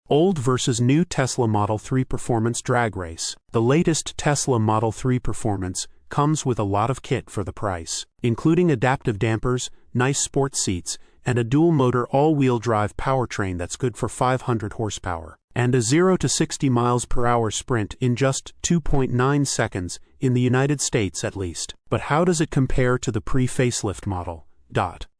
Old versus new Tesla Model 3 Performance Drag Race. The latest Tesla Model 3 Performance comes with a lot of kit for the price, including adaptive dampers, nice sports seats, and a dual-motor all-wheel drive powertrain that's good for 500 horsepower, and a 0 to 60 miles per hour sprint in just 2.9 seconds in the United States at least. But how does it compare to the pre-facelift model?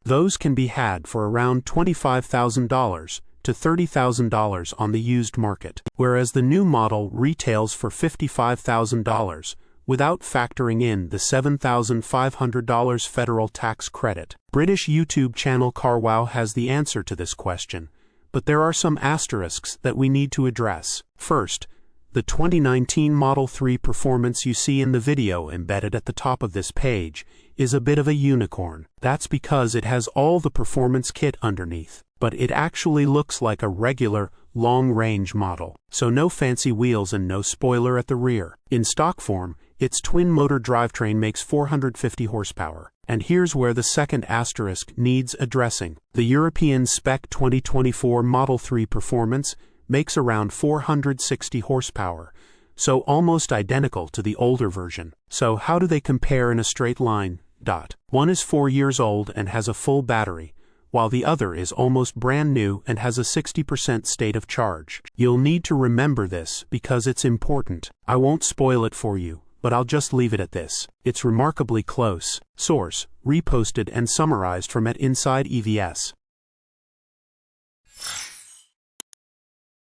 Those can be had for around $25,000 to $30,000 on the used market, whereas the new model retails for $55,000 without factoring in the $7,500 federal tax credit. British YouTube channel CarWow has the answer to this question, but there are some asterisks that we need to address. First, the 2019 Model 3 Performance you see in the video embedded at the top of this page is a bit of a unicorn. That's because it has all the performance kit underneath, but it actually looks like a regular, long-range model. So no fancy wheels and no spoiler at the rear. In stock form, its twin-motor drivetrain makes 450 horsepower. And here's where the second asterisk needs addressing. The European Spec 2024 Model 3 Performance makes around 460 horsepower, so almost identical to the older version. So how do they compare in a straight line? One is 4 years old and has a full battery, while the other is almost brand new and has a 60% state of charge. You'll need to remember this because it's important. I won't spoil it for you, but I'll just leave it at this. It's remarkably close. Source: reposted and summarized from @insideevs.